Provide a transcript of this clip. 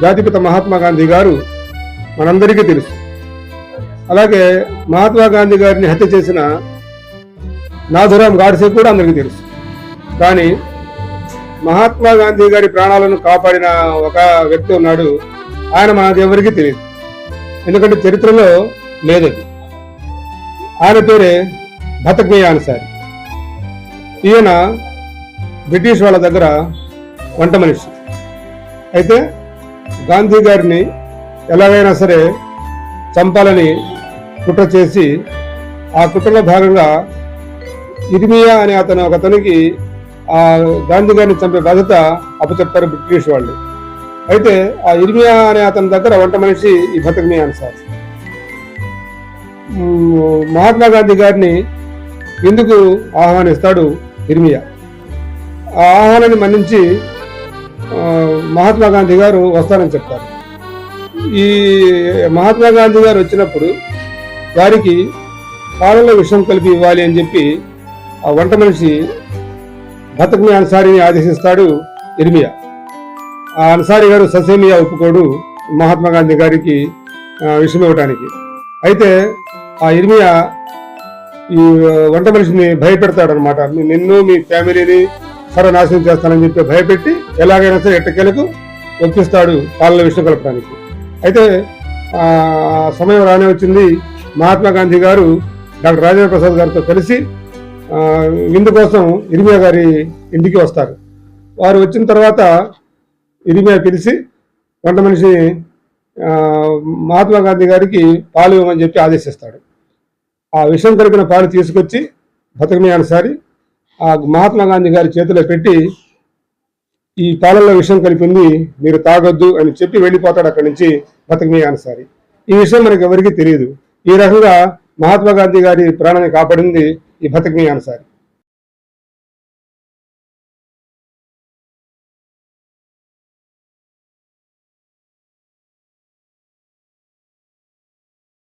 జాతిపిత మహాత్మా గాంధీ గారు మనందరికీ తెలుసు. అలాగే మహాత్మా గాంధీ గారిని హత్య చేసిన నాథురామ్ గాడ్సే కూడా అందరికీ తెలుసు. కానీ మహాత్మా గాంధీ గారి ప్రాణాలను కాపాడిన ఒక వ్యక్తి ఉన్నాడు. ఆయన మనకు ఎవరికీ తెలియదు, ఎందుకంటే చరిత్రలో లేదది. ఆయన పేరే భతక్మియా అన్సారీ. ఈయన బ్రిటిష్ వాళ్ళ దగ్గర వంట మనిషి. అయితే గాంధీ గారిని ఎలాగైనా సరే చంపాలని కుట్ర చేసి, ఆ కుట్రలో భాగంగా ఇర్మియా అనే ఒకతనికి ఆ గాంధీ గారిని చంపే బాధ్యత అప్పచెప్తారు బ్రిటిష్ వాళ్ళు. అయితే ఆ ఇర్మియా అనే అతని దగ్గర వంట మనిషి ఈ భతక్మియా అన్సారీ. మహాత్మా గాంధీ గారిని ఎందుకు ఆహ్వానిస్తాడు ఇర్మియా. ఆ ఆహ్వానాన్ని మన్నించి మహాత్మా గాంధీ గారు వస్తారని చెప్తారు. ఈ మహాత్మా గాంధీ గారు వచ్చినప్పుడు వారికి పాలలో విషం కలిపి ఇవ్వాలి అని చెప్పి ఆ వంట మనిషి భతక్మియా అన్సారీని ఆదేశిస్తాడు ఇర్మియా. ఆ అన్సారీ గారు ససేమియా ఒప్పుకోడు మహాత్మా గాంధీ గారికి విషం ఇవ్వటానికి. అయితే ఆ ఇర్మియా ఈ వంట మనిషిని భయపెడతాడనమాట. నిన్ను మీ ఫ్యామిలీని సర్వనాశనం చేస్తానని చెప్పి భయపెట్టి ఎలాగైనా సరే ఎట్టకేలకు ఒప్పిస్తాడు పాలలో విషం కలపడానికి. అయితే సమయం రానే వచ్చింది. మహాత్మా గాంధీ గారు డాక్టర్ రాజేంద్ర ప్రసాద్ గారితో కలిసి విందు కోసం ఇర్మియా గారి ఇంటికి వస్తారు. వారు వచ్చిన తర్వాత ఇర్మియా పిలిచి వంట మనిషి మహాత్మా గాంధీ గారికి పాలు ఇవ్వమని చెప్పి ఆదేశిస్తాడు. ఆ విషం కలిపిన పాలు తీసుకొచ్చి భతక్మియా అన్సారీ ఆ మహాత్మా గాంధీ గారి చేతిలో పెట్టి, ఈ పాలల్లో విషం కలిపింది, మీరు తాగొద్దు అని చెప్పి వెళ్ళిపోతాడు అక్కడి నుంచి భతక్మియా అన్సారీ. ఈ విషయం మనకు ఎవరికీ తెలియదు. ఈ రకంగా మహాత్మా గాంధీ గారి ప్రాణాన్ని కాపాడింది ఈ భతక్మియా అన్సారీ.